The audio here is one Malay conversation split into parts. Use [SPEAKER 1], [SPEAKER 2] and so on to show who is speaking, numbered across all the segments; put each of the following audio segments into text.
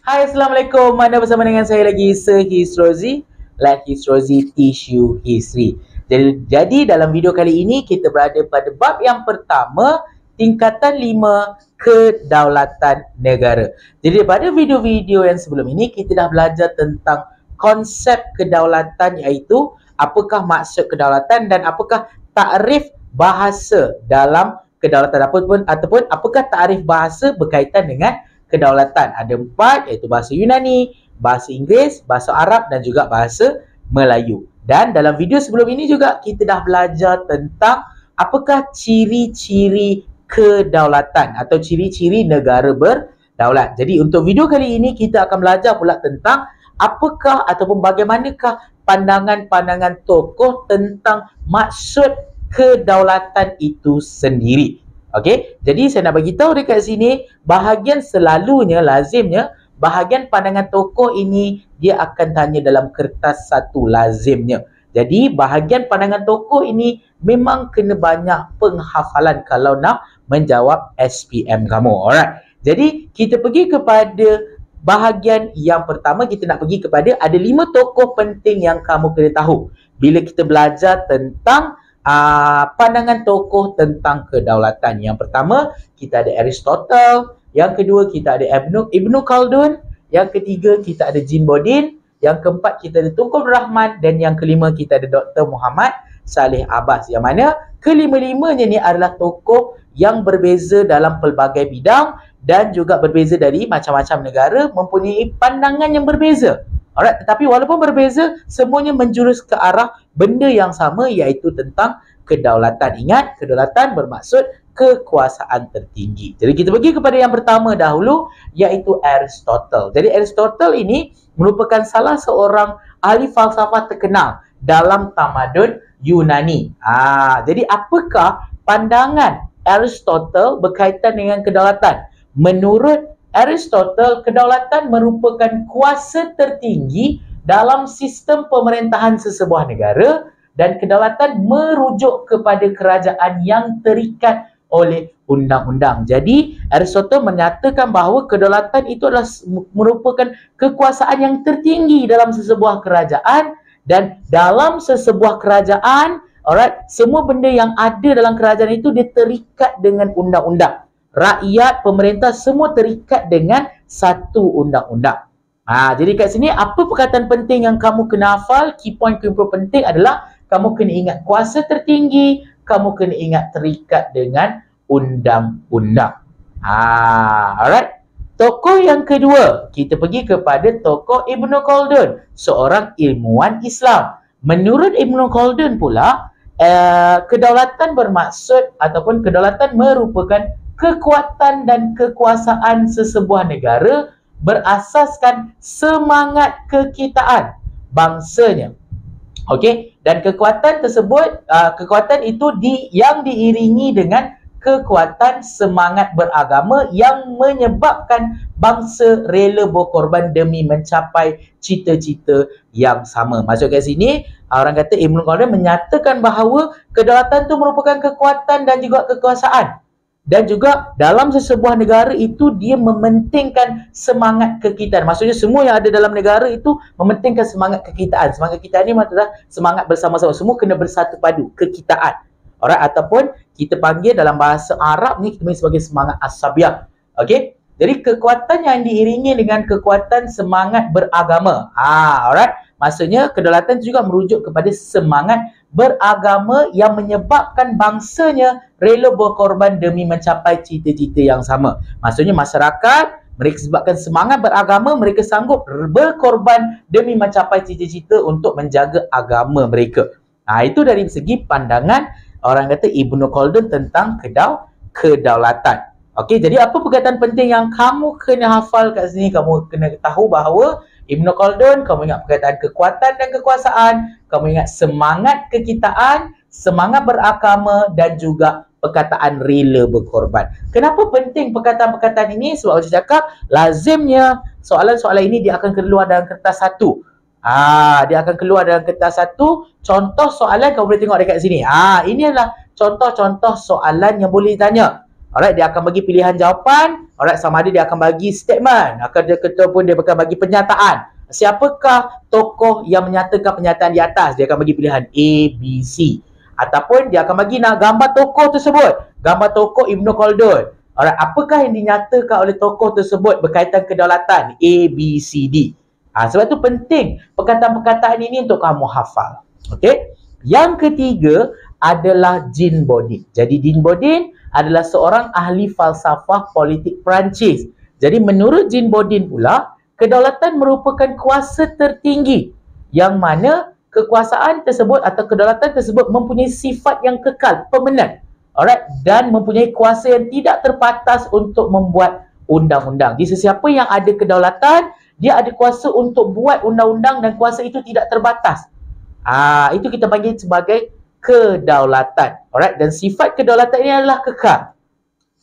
[SPEAKER 1] Hai, Assalamualaikum. Anda bersama dengan saya lagi, Sir Hisrozi. Like Hisrozi, teach you history. Jadi dalam video kali ini, kita berada pada bab yang pertama, tingkatan 5, kedaulatan negara. Jadi pada video-video yang sebelum ini, kita dah belajar tentang konsep kedaulatan, iaitu apakah maksud kedaulatan dan apakah takrif bahasa dalam kedaulatan ataupun apakah takrif bahasa berkaitan dengan kedaulatan. Ada 4, iaitu bahasa Yunani, bahasa Inggeris, bahasa Arab dan juga bahasa Melayu. Dan dalam video sebelum ini juga kita dah belajar tentang apakah ciri-ciri kedaulatan atau ciri-ciri negara berdaulat. Jadi untuk video kali ini kita akan belajar pula tentang apakah ataupun bagaimanakah pandangan-pandangan tokoh tentang maksud kedaulatan itu sendiri. Okey, jadi saya nak bagi tahu dekat sini, bahagian selalunya, lazimnya, bahagian pandangan tokoh ini dia akan tanya dalam kertas satu lazimnya. Jadi bahagian pandangan tokoh ini memang kena banyak penghafalan kalau nak menjawab SPM kamu. Alright. Jadi kita pergi kepada bahagian yang pertama, kita nak pergi kepada ada 5 tokoh penting yang kamu kena tahu bila kita belajar tentang pandangan tokoh tentang kedaulatan. Yang pertama, kita ada Aristotle. Yang kedua, kita ada Ibn Khaldun. Yang ketiga, kita ada Jin Bodin. Yang keempat, kita ada Tunku Abdul Rahman. Dan yang kelima, kita ada Dr. Muhammad Saleh Abbas. Yang mana kelima-limanya ni adalah tokoh yang berbeza dalam pelbagai bidang dan juga berbeza dari macam-macam negara, mempunyai pandangan yang berbeza. Alright, tetapi walaupun berbeza, semuanya menjurus ke arah benda yang sama, iaitu tentang kedaulatan. Ingat, kedaulatan bermaksud kekuasaan tertinggi. Jadi kita pergi kepada yang pertama dahulu, iaitu Aristotle. Jadi Aristotle ini merupakan salah seorang ahli falsafah terkenal dalam tamadun Yunani. Jadi apakah pandangan Aristotle berkaitan dengan kedaulatan? Menurut Aristotle, kedaulatan merupakan kuasa tertinggi dalam sistem pemerintahan sesebuah negara dan kedaulatan merujuk kepada kerajaan yang terikat oleh undang-undang. Jadi, Aristotle menyatakan bahawa kedaulatan itu adalah merupakan kekuasaan yang tertinggi dalam sesebuah kerajaan, dan dalam sesebuah kerajaan, alright, semua benda yang ada dalam kerajaan itu dia terikat dengan undang-undang. Rakyat, pemerintah semua terikat dengan satu undang-undang. Jadi kat sini apa perkataan penting yang kamu kena hafal? Key point penting adalah kamu kena ingat kuasa tertinggi, kamu kena ingat terikat dengan undang-undang. Alright. Tokoh yang kedua, kita pergi kepada tokoh Ibn Khaldun, seorang ilmuwan Islam. Menurut Ibn Khaldun pula, kedaulatan bermaksud ataupun kedaulatan merupakan kekuatan dan kekuasaan sesebuah negara berasaskan semangat kekitaan bangsanya. Okey, dan kekuatan tersebut, kekuatan itu yang diiringi dengan kekuatan semangat beragama yang menyebabkan bangsa rela berkorban demi mencapai cita-cita yang sama. Maksud kat sini, orang kata Ibn Khaldun menyatakan bahawa kedaulatan itu merupakan kekuatan dan juga kekuasaan. Dan juga dalam sesebuah negara itu dia mementingkan semangat kekitaan. Maksudnya semua yang ada dalam negara itu mementingkan semangat kekitaan. Semangat kekitaan ni maksudnya semangat bersama-sama. Semua kena bersatu padu, kekitaan. Alright, ataupun kita panggil dalam bahasa Arab ni kita panggil sebagai semangat asabiah. Okey? Jadi kekuatan yang diiringi dengan kekuatan semangat beragama. Alright. Maksudnya kedaulatan itu juga merujuk kepada semangat beragama yang menyebabkan bangsanya rela berkorban demi mencapai cita-cita yang sama. Maksudnya masyarakat, mereka sebabkan semangat beragama, mereka sanggup berkorban demi mencapai cita-cita untuk menjaga agama mereka. Itu dari segi pandangan orang kata Ibn Khaldun tentang kedaulatan. Okey, jadi apa perkataan penting yang kamu kena hafal kat sini? Kamu kena tahu bahawa Ibn Khaldun, kamu ingat perkataan kekuatan dan kekuasaan, kamu ingat semangat kekitaan, semangat beragama dan juga perkataan rela berkorban. Kenapa penting perkataan-perkataan ini? Sebab saya cakap, lazimnya soalan-soalan ini dia akan keluar dalam kertas satu. Dia akan keluar dalam kertas satu. Contoh soalan kamu boleh tengok dekat sini. Ini adalah contoh-contoh soalan yang boleh ditanya. Alright, dia akan bagi pilihan jawapan. Alright, sama ada dia akan bagi statement, ataupun dia akan bagi pernyataan. Siapakah tokoh yang menyatakan pernyataan di atas? Dia akan bagi pilihan A, B, C. Ataupun dia akan bagi gambar tokoh tersebut. Gambar tokoh Ibn Khaldun. Alright, apakah yang dinyatakan oleh tokoh tersebut berkaitan kedaulatan? A, B, C, D. Sebab tu penting perkataan-perkataan ini untuk kamu hafal. Okey. Yang ketiga adalah Jean Bodin. Jadi Jean Bodin adalah seorang ahli falsafah politik Perancis. Jadi menurut Jean Bodin pula, kedaulatan merupakan kuasa tertinggi yang mana kekuasaan tersebut atau kedaulatan tersebut mempunyai sifat yang kekal, permanent. Alright, dan mempunyai kuasa yang tidak terbatas untuk membuat undang-undang. Jadi sesiapa yang ada kedaulatan, dia ada kuasa untuk buat undang-undang dan kuasa itu tidak terbatas. Itu kita panggil sebagai kedaulatan. Alright, dan sifat kedaulatan ini adalah kekal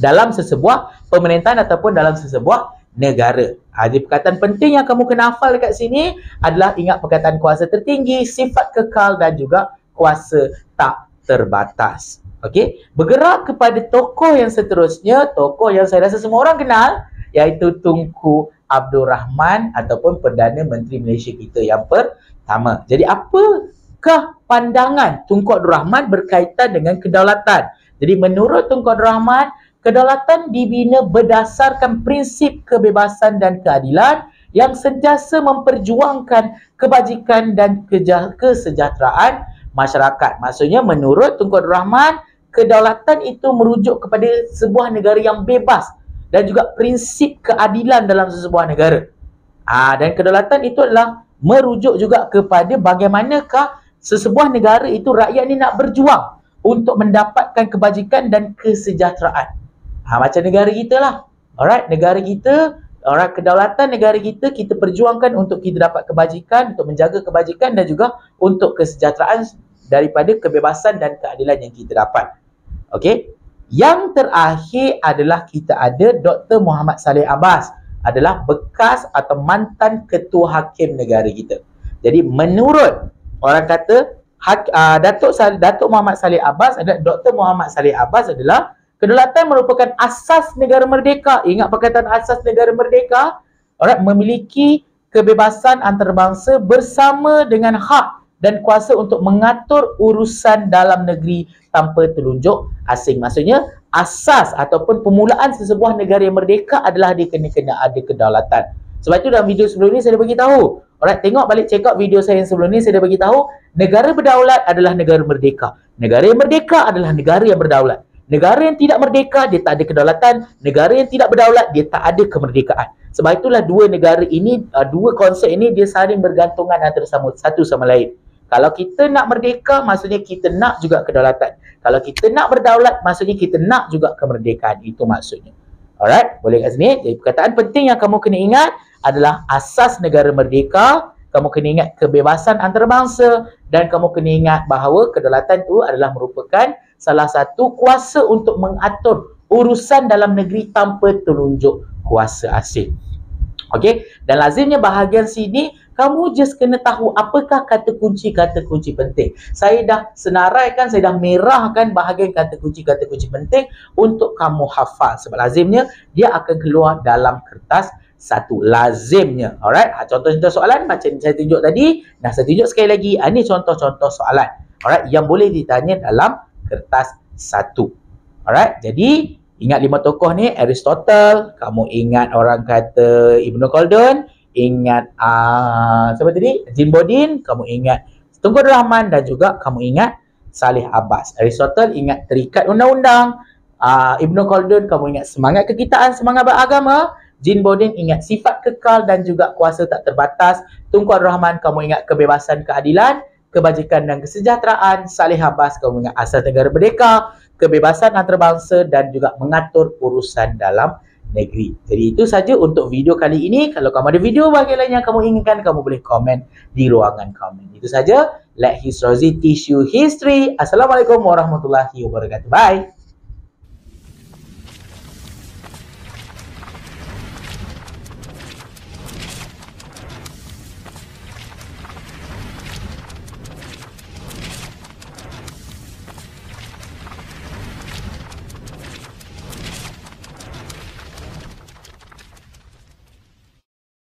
[SPEAKER 1] dalam sesebuah pemerintahan ataupun dalam sesebuah negara. Jadi perkataan penting yang kamu kena hafal dekat sini adalah ingat perkataan kuasa tertinggi, sifat kekal dan juga kuasa tak terbatas. Okey, bergerak kepada tokoh yang seterusnya, tokoh yang saya rasa semua orang kenal, iaitu Tunku Abdul Rahman ataupun Perdana Menteri Malaysia kita yang pertama. Jadi apakah pandangan Tunku Abdul Rahman berkaitan dengan kedaulatan? Jadi menurut Tunku Abdul Rahman, kedaulatan dibina berdasarkan prinsip kebebasan dan keadilan yang sentiasa memperjuangkan kebajikan dan kesejahteraan masyarakat. Maksudnya menurut Tunku Abdul Rahman, kedaulatan itu merujuk kepada sebuah negara yang bebas dan juga prinsip keadilan dalam sebuah negara. Dan kedaulatan itu adalah merujuk juga kepada bagaimanakah sesebuah negara itu rakyat ni nak berjuang untuk mendapatkan kebajikan dan kesejahteraan. Macam negara kita lah. Alright, negara kita, alright, kedaulatan negara kita, kita perjuangkan untuk kita dapat kebajikan, untuk menjaga kebajikan dan juga untuk kesejahteraan daripada kebebasan dan keadilan yang kita dapat. Okey. Yang terakhir adalah kita ada Dr. Muhammad Saleh Abbas, adalah bekas atau mantan ketua hakim negara kita. Jadi menurut orang kata Datuk Muhammad Saleh Abbas, Dr. Muhammad Saleh Abbas adalah kedaulatan merupakan asas negara merdeka. Ingat perkataan asas negara merdeka, alright, memiliki kebebasan antarabangsa bersama dengan hak dan kuasa untuk mengatur urusan dalam negeri tanpa telunjuk asing. Maksudnya asas ataupun permulaan sesebuah negara yang merdeka adalah dia kena ada kedaulatan. Sebab itu dalam video sebelum ni saya dah bagi tahu. Alright, tengok balik, check out video saya yang sebelum ni, saya dah bagi tahu negara berdaulat adalah negara merdeka. Negara yang merdeka adalah negara yang berdaulat. Negara yang tidak merdeka, dia tak ada kedaulatan. Negara yang tidak berdaulat, dia tak ada kemerdekaan. Sebab itulah dua negara ini, dua konsep ini dia saling bergantungan antara satu sama lain. Kalau kita nak merdeka, maksudnya kita nak juga kedaulatan. Kalau kita nak berdaulat, maksudnya kita nak juga kemerdekaan. Itu maksudnya. Alright, boleh kat sini. Jadi perkataan penting yang kamu kena ingat adalah asas negara merdeka. Kamu kena ingat kebebasan antarabangsa. Dan kamu kena ingat bahawa kedaulatan itu adalah merupakan salah satu kuasa untuk mengatur urusan dalam negeri tanpa telunjuk kuasa asing. Okey, dan lazimnya bahagian sini kamu just kena tahu apakah kata kunci penting. Saya dah senaraikan, saya dah merahkan bahagian kata kunci penting untuk kamu hafal. Sebab lazimnya dia akan keluar dalam kertas satu. Lazimnya. Alright, contoh-contoh soalan macam saya tunjuk tadi. Nah, saya tunjuk sekali lagi. Ini contoh-contoh soalan. Alright, yang boleh ditanya dalam kertas satu. Alright, jadi ingat 5 tokoh ni, Aristotle, kamu ingat orang kata Ibn Khaldun, ingat siapa tadi? Jean Bodin, kamu ingat Tunku Abdul Rahman dan juga kamu ingat Saleh Abbas. Aristotle ingat terikat undang-undang, Ibn Khaldun kamu ingat semangat kekitaan, semangat beragama, Jean Bodin ingat sifat kekal dan juga kuasa tak terbatas, Tunku Abdul Rahman kamu ingat kebebasan, keadilan, kebajikan dan kesejahteraan, Saleh Abbas kamu ingat asas negara merdeka, kebebasan antarabangsa dan juga mengatur urusan dalam negeri. Jadi itu saja untuk video kali ini. Kalau kamu ada video bahagian lain yang kamu inginkan, kamu boleh komen di ruangan komen. Itu saja. Let Hisrozi teach you history. Assalamualaikum warahmatullahi wabarakatuh. Bye.